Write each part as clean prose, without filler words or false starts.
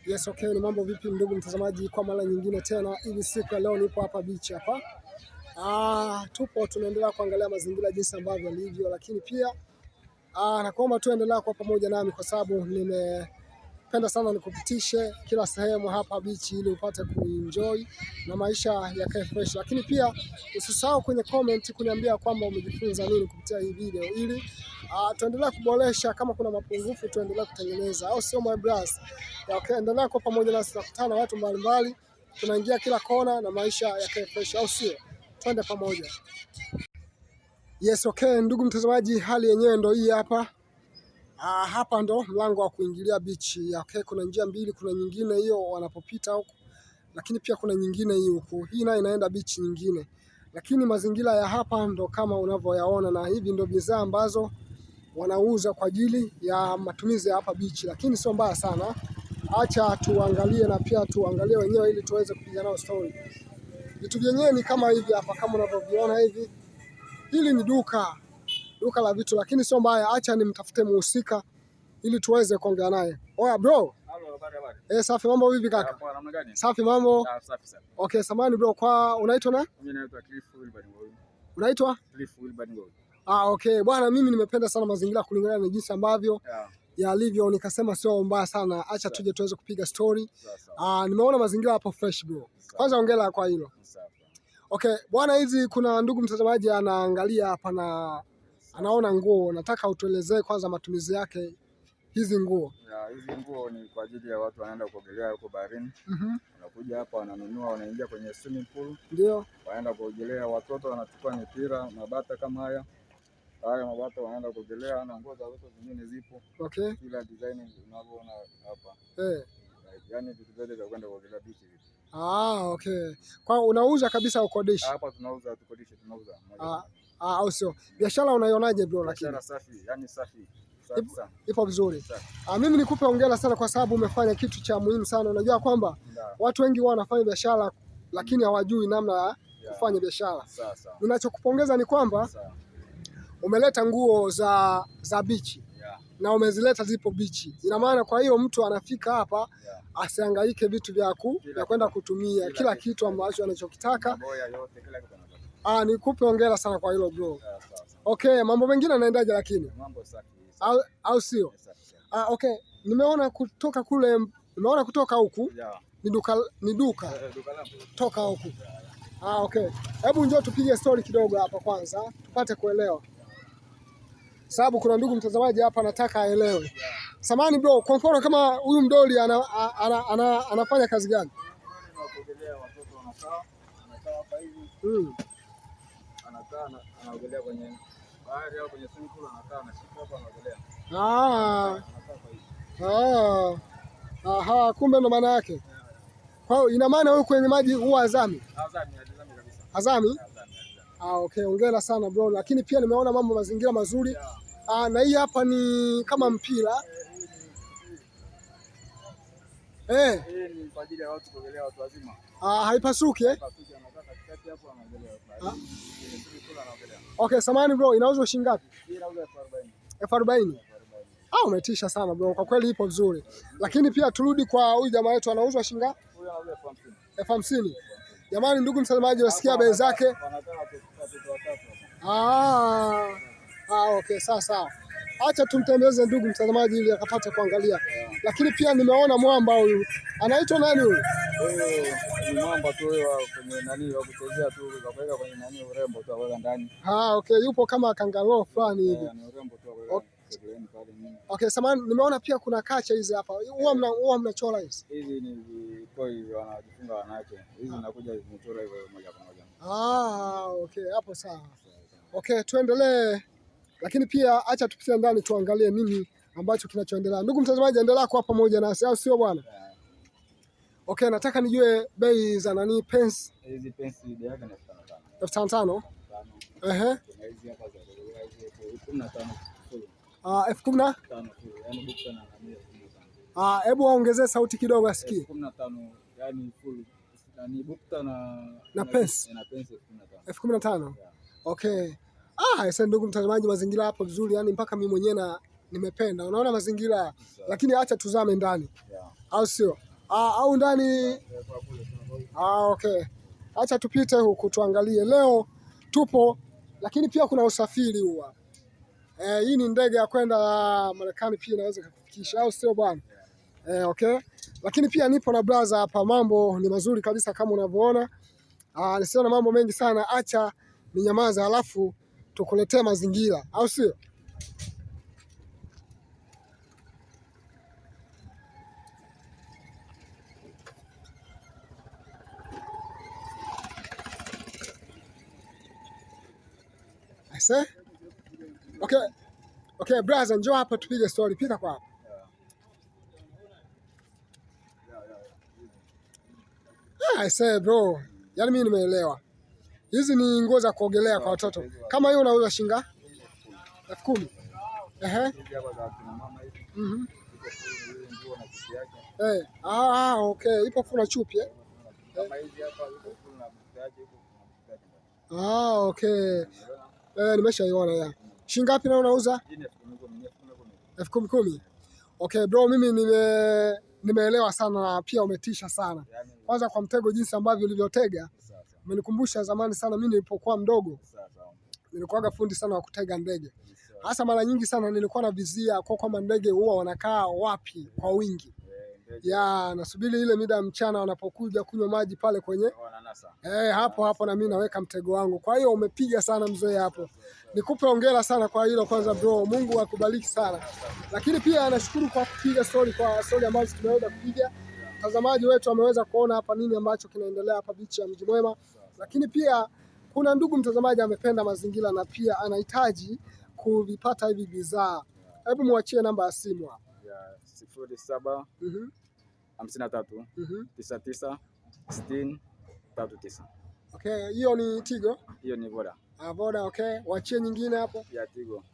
Yes, okay, ni mambo vipi ndugu mtazamaji, kwa mara nyingine tena hivi siku ya leo nipo hapa beach hapa. Tupo tunaendelea kuangalia mazingira jinsi ambavyo yalivyo, lakini pia nakuomba tuendelea kwa pamoja nami kwa sababu nimependa sana nikupitishe kila sehemu hapa beach ili upate kuenjoy na maisha yakae fresh. Lakini pia usisahau kwenye comment kuniambia kwamba umejifunza nini kupitia hii video ili tuendelee kuboresha, kama kuna mapungufu tuendelee kutengeneza, au sio my bros? Okay, endelea kwa pamoja nasi, tunakutana na watu mbalimbali, tunaingia kila kona na maisha yakae fresh, au sio? Twende pamoja. Yes, okay, ndugu mtazamaji, hali yenyewe ndo hii hapa. Hapa ndo mlango wa kuingilia beach. Okay, kuna njia mbili, kuna nyingine hiyo wanapopita huko, lakini pia kuna nyingine hii huku. Hii nayo inaenda beach nyingine. Lakini mazingira ya hapa ndo kama unavyoyaona, na hivi ndo bidhaa ambazo wanauza kwa ajili ya matumizi ya hapa beach, lakini sio mbaya sana. Acha tuangalie na pia tuangalie wenyewe ili tuweze kupiga nao story. Vitu vyenyewe ni kama hivi hapa, kama unavyoviona hivi. Hili ni duka la vitu, lakini sio mbaya. Acha nimtafute muhusika ili tuweze kuongea naye. Oya bro. Hello, safi, mambo vipi kaka? Poa, namna gani? Safi, mambo? Safi sana. Okay, samahani bro, kwa unaitwa na? Mimi naitwa Cliff Wilbard Ngowi. Unaitwa? Cliff Wilbard Ngowi. Okay, bwana mimi nimependa sana mazingira kulingana na jinsi ambavyo yalivyo, nikasema sio mbaya sana, acha tuje tuweze kupiga story. Nimeona mazingira hapo fresh bro. Kwanza hongera kwa hilo. Okay, bwana, hizi kuna ndugu mtazamaji anaangalia hapa na anaona nguo, nataka utuelezee kwanza matumizi yake hizi nguo. Hizi nguo ni kwa ajili ya watu wanaenda kuogelea huko baharini. Wanakuja hapa wananunua, wanaingia kwenye swimming pool. Ndio. Wanaenda kuogelea, watoto wanachukua mipira, mabata kama haya. Haya mabata wanaenda kuogelea, na nguo za watoto zingine zipo. Okay. Kila design unavyoona hapa. Yaani vitu vyote vya kwenda kuogelea beach hivi. Okay. Kwa unauza kabisa ukodishi? Hapa tunauza, tukodishi tunauza. Au sio? Biashara unaionaje bro? Lakini biashara safi, yani safi. Ipo vizuri. Mimi nikupe hongera sana kwa sababu umefanya kitu cha muhimu sana. Unajua kwamba watu wengi wao wanafanya biashara lakini hawajui namna ya kufanya biashara. Ninachokupongeza ni kwamba umeleta nguo za beach na umezileta zipo beach. Ina maana kwa hiyo mtu anafika hapa asihangaike vitu vya kwenda kutumia kila kitu ambacho anachokitaka. Nikupe hongera sana kwa hilo bro. Okay, mambo mengine yanaendaje lakini? Mambo safi. Au sio? Okay, nimeona kutoka kule, nimeona kutoka huku. Ni duka. Toka huku. Okay. Hebu njoo tupige story kidogo hapa kwanza, tupate kuelewa. Sababu kuna ndugu mtazamaji hapa anataka aelewe. Samahani bro, kwa mfano kama huyu mdoli anafanya kazi gani? Anaogelea kwenye bahari au kwenye swimming pool, anakaa anashika hapa anaogelea. Kumbe ndo maana yake. Kwa hiyo ina maana huyu kwenye maji huwa azami kabisa. Azami? Okay, hongera sana bro, lakini pia nimeona mambo mazingira mazuri. Na hii hapa ni kama mpira. Hii ni kwa ajili ya watu kuogelea, watu wazima. Haipasuki Okay, samahani bro, inauzwa shilingi ngapi? Hii inauzwa 40,000. Umetisha sana bro, kwa kweli ipo vizuri. Lakini pia turudi kwa huyu jamaa wetu, anauzwa shilingi ngapi? Huyu anauzwa 50,000. Jamani ndugu mtazamaji, wasikia bei zake. Okay, sawa. Acha tumtembeze ndugu mtazamaji ili akapate kuangalia. Lakini pia nimeona mwamba huyu. Anaitwa nani huyu? Ni mwamba tu kwenye nani wa kuchezea tu, ukaweka kwenye nani urembo tu wala ndani. Okay, yupo kama kangaroo fulani hivi. Ni urembo tu. Okay, samahani, nimeona pia kuna kacha hizi hapa. Huwa mnachora hizi? Hizi ni toy wanajifunga wanawake. Hizi zinakuja zimechora hivyo moja kwa moja. Okay, hapo sawa. Okay, tuendelee. Lakini pia acha tupite ndani tuangalie nini ambacho kinachoendelea. Ndugu mtazamaji, endelea kuwa pamoja nasi, au sio bwana? Okay, nataka nijue bei za nani pens. Hizi pens bei yake ni 15,000. 15,000. Hizi hapa za 15,000. 15,000. Yaani bukta na nani. Hebu waongezee sauti kidogo asikie. 15,000, yani full. Ni bukta na pens. Na pens 15,000. Okay. Sasa ndugu mtazamaji, mazingira hapo vizuri, yani mpaka mimi mwenyewe nimependa. Unaona mazingira, lakini acha tuzame ndani. Au sio? au ndani? Okay. Acha tupite huku tuangalie. Leo tupo lakini pia kuna usafiri huwa. Hii ni ndege ya kwenda Marekani pia inaweza kufikisha au sio bwana? Okay. Lakini pia nipo na brother hapa, mambo ni mazuri kabisa kama unavyoona. Nisiona mambo mengi sana, acha ninyamaza alafu tukuletee mazingira au sio? Ase? Okay, brother, njoo hapa tupige story. Pita kwa hapa. Ase bro, yaani mimi nimeelewa. Hizi ni nguo za kuogelea kwa watoto. Kama hiyo unauza shilingi 10,000? Okay, ipo funa chupi okay. Nimeshaiona ya. Shilingi ngapi na unauza? 10,000. Okay bro, mimi nimeelewa sana na pia umetisha sana. Kwanza kwa mtego jinsi ambavyo ulivyotega. Umenikumbusha zamani sana mimi nilipokuwa mdogo. Nilikuwaga fundi sana wa kutega ndege. Hasa mara nyingi sana nilikuwa na vizia kwa kwamba ndege huwa wanakaa wapi kwa wingi. Nasubiri ile mida mchana wanapokuja kunywa maji pale kwenye hapo na mimi naweka mtego wangu. Kwa hiyo umepiga sana mzee hapo. Nikupe hongera sana kwa hilo kwanza bro. Mungu akubariki sana. Lakini pia nashukuru kwa kupiga story ambazo tumeweza kupiga. Watazamaji wetu wameweza kuona hapa nini ambacho kinaendelea hapa bichi ya Mji Mwema. Lakini pia kuna ndugu mtazamaji amependa mazingira na pia anahitaji kuvipata hivi bidhaa. Hebu muachie namba ya simu hapa. 07 53 99 60 39. Okay, hiyo ni Tigo? Hiyo ni Voda. Voda, okay. Wachie nyingine hapo. Ya Tigo.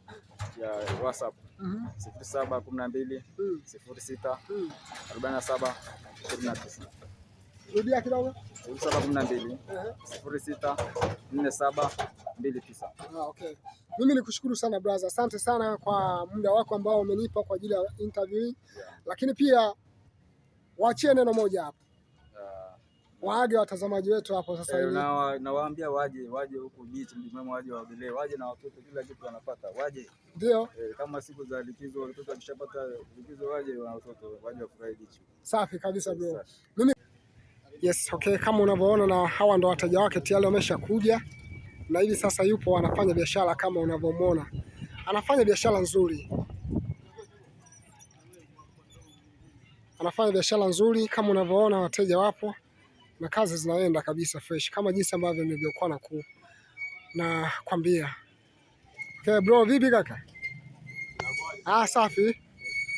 Ya WhatsApp. 0712 06 47 29. Rudia kidogo. 0712 06 47 29. Okay. Mimi nikushukuru sana brother. Asante sana kwa muda wako ambao umenipa kwa ajili ya interview hii. Lakini pia waachie neno moja hapo. Waage watazamaji wetu hapo sasa hivi. Nawaambia waje huku beach Mji Mwema, waje waogelee, waje na watoto, kila kitu wanapata. Waje. Ndio. Kama siku za likizo watoto wakishapata likizo waje na watoto, waje wafurahi beach. Safi kabisa bro. Mimi yes, okay, kama unavyoona na hawa ndo wateja wake tayari wameshakuja. Na hivi sasa yupo anafanya biashara kama unavyomwona. Anafanya biashara nzuri. Anafanya biashara nzuri kama unavyoona, wateja wapo na kazi zinaenda kabisa fresh kama jinsi ambavyo nilivyokuwa nakwambia. Okay bro, vipi kaka? Safi.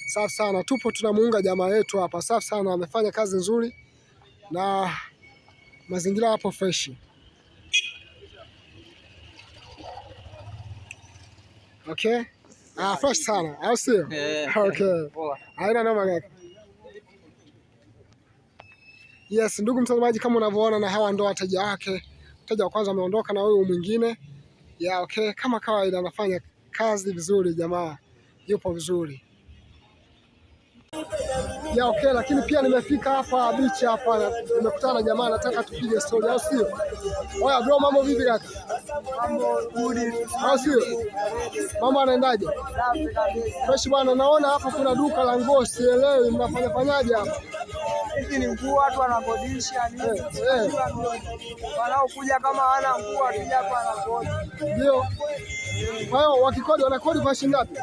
Safi sana. Tupo tunamuunga jamaa yetu hapa. Safi sana, amefanya kazi nzuri na mazingira hapo fresh. Okay. Fresh sana. Au sio? Okay. Haina noma kaka. Yes, ndugu mtazamaji, kama unavyoona na hawa ndo wateja wake. Mteja wa kwanza ameondoka na huyu mwingine. Okay, kama kawaida anafanya kazi vizuri jamaa. Yupo vizuri. Okay, lakini pia nimefika hapa beach hapa, nimekutana na jamaa nataka tupige story au sio? Oya bro, mambo vipi kaka? Mambo good. Au sio? Mambo anaendaje? Fresh bwana, naona hapa kuna duka la nguo, sielewi mnafanyaje hapa? Hizi ni nguo watu wanakodisha nini? Wanaokuja kama hana nguo akija hapa anakodi. Ndio. Kwa hiyo wakikodi wanakodi kwa shilingi ngapi?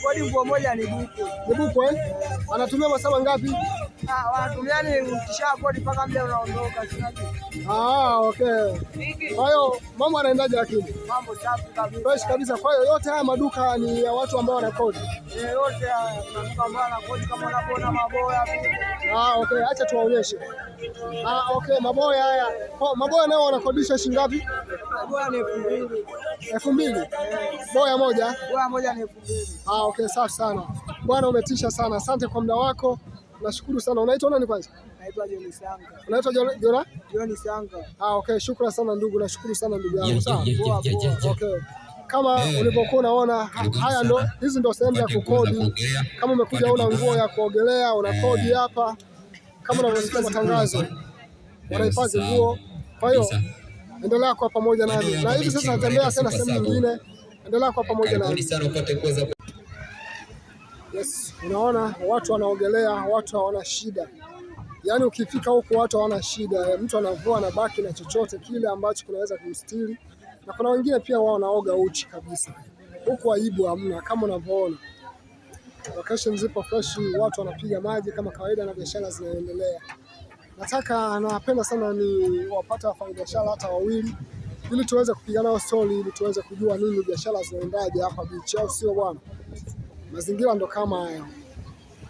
Kodi nguo moja ni buku. Ni buku Anatumia masaa ngapi? Wanatumia ni ukisha kodi mpaka mle unaondoka. Okay. Kwa hiyo mambo anaendaje lakini? Mambo safi kabisa. Fresh kabisa. Kwa hiyo yote haya maduka ni ya watu ambao wanakodi. Yote haya maduka ambao wanakodi kama unapoona maboya hivi. Okay, acha tuwaonyeshe. Okay, maboya haya. Maboya nao wanakodisha shilingi ngapi? Maboya ni 2,000. 2,000? Boya moja? Boya moja ni 2,000. Okay, safi sana. Bwana umetisha sana. Asante kwa muda wako. Nashukuru sana. Unaitwa nani kwanza? Naitwa John Sanga. Unaitwa John Sanga. Okay, shukrani sana ndugu. Nashukuru sana ndugu yangu. Sawa. Okay. Kama ulivyokuwa unaona hizi ndo sehemu ya kukodi. Kama umekuja una nguo ya kuogelea, una kodi hapa. kama unavyosikia matangazo, wanahifadhi nguo. Kwa hiyo endelea kwa pamoja nami, na hivi sasa natembea tena sehemu nyingine. Endelea kwa pamoja nami. Yes, unaona watu wanaogelea, watu hawana shida. Yaani ukifika huko watu hawana shida, mtu anavua na baki na chochote kile ambacho kinaweza kumstiri, na kuna wengine pia wao wanaoga uchi kabisa. Huku aibu hamna, kama unavyoona. Location zipo fresh, watu wanapiga maji kama kawaida na biashara zinaendelea. Napenda sana ni wapata wafanyabiashara hata wawili, ili tuweze kupiga nao story, ili tuweze kujua nini biashara zinaendaje hapa beach, au sio bwana? Mazingira ndo kama haya,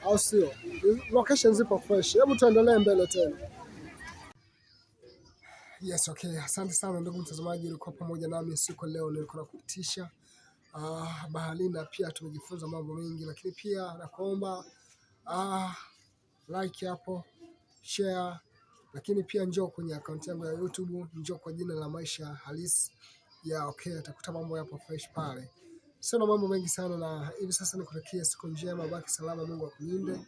au sio? Location zipo fresh. Hebu tuendelee mbele tena. Yes, okay. Asante sana ndugu mtazamaji, ulikuwa pamoja nami siku leo, nilikuwa nakupitisha baharini, pia tumejifunza mambo mengi, lakini pia nakuomba like hapo, share, lakini pia njoo kwenye account yangu ya YouTube, njoo kwa jina la Maisha Halisi. Okay, utakuta mambo yapo fresh pale. Sina mambo mengi sana, na hivi sasa nikutakia siku njema, baki salama, Mungu akulinde.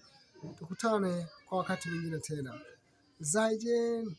Tukutane kwa wakati mwingine tena. Zaijen.